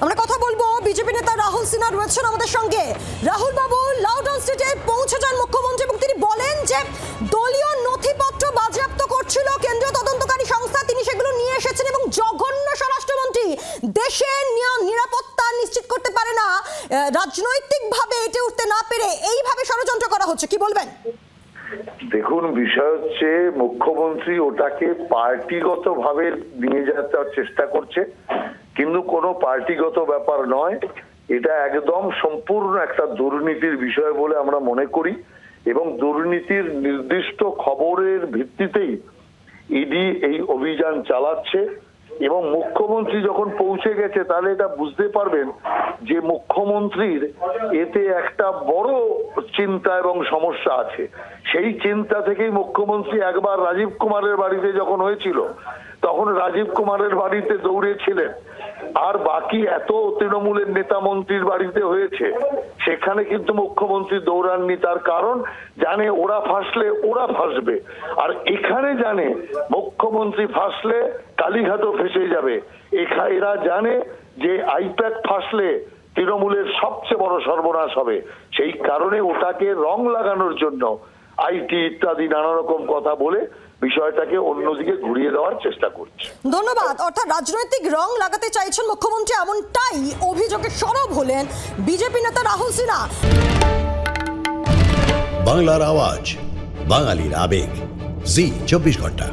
আমরা কথা বলবো বিজেপি নেতা রাহুল সিনহা রয়েছেন আমাদের সঙ্গে। রাহুল বাবু, লাউডন স্ট্রিটে পৌঁছে যান মুখ্যমন্ত্রী এবং তিনি বলেন যে দলীয় নথিপত্র বাজেয়াপ্ত করছিল কেন্দ্রীয় তদন্তকারী সংস্থা, তিনি সেগুলো নিয়ে এসেছেন এবং জঘন্য স্বরাষ্ট্রমন্ত্রী দেশের নিরাপত্তা নিশ্চিত করতে পারে না, রাজনৈতিকভাবে এটে উঠতে না পেরে এইভাবে ষড়যন্ত্র করা হচ্ছে, কি বলবেন? দেখুন, বিষয় হচ্ছে মুখ্যমন্ত্রী ওটাকে পার্টিগত ভাবে নিয়ে যেতে চেষ্টা করছে, কিন্তু কোনো পার্টিগত ব্যাপার নয়। এটা একদম সম্পূর্ণ একটা দুর্নীতির বিষয় বলে আমরা মনে করি এবং দুর্নীতির নির্দিষ্ট খবরের ভিত্তিতেই ইডি এই অভিযান চালাচ্ছে। এবং মুখ্যমন্ত্রী যখন পৌঁছে গেছে তাহলে এটা বুঝতে পারবেন যে মুখ্যমন্ত্রীর এতে একটা বড় চিন্তা এবং সমস্যা আছে। সেই চিন্তা থেকেই মুখ্যমন্ত্রী একবার রাজীব কুমারের বাড়িতে যখন হয়েছিল তখন রাজীব কুমারের বাড়িতে দৌড়েছিলেন, আর বাকি এত তৃণমূলের নেতা মন্ত্রীর বাড়িতে হয়েছে সেখানে কিন্তু মুখ্যমন্ত্রী দৌড়াননি। তার কারণ জানে ওরা ফাঁসলে ওরা ফাঁসবে, আর এখানে জানে মুখ্যমন্ত্রী ফাঁসলে কালীঘাটও ফেসে যাবে। এরা জানে যে আইপ্যাক ফাঁসলে তৃণমূলের সবচেয়ে বড় সর্বনাশ হবে। সেই কারণে ওটাকে রং লাগানোর জন্য আইটি ইত্যাদি নানা রকম কথা বলে বিষয়টাকে অন্যদিকে ঘুরিয়ে দেওয়ার চেষ্টা করছে। ধন্যবাদ। অর্থাৎ রাজনৈতিক রং লাগাতে চাইছেন মুখ্যমন্ত্রী, এমনটাই অভিযোগে সরব হলেন বিজেপি নেতা রাহুল সিনহা। বাংলার আওয়াজ, বাঙালির আবেগ, জি 24 ঘন্টা।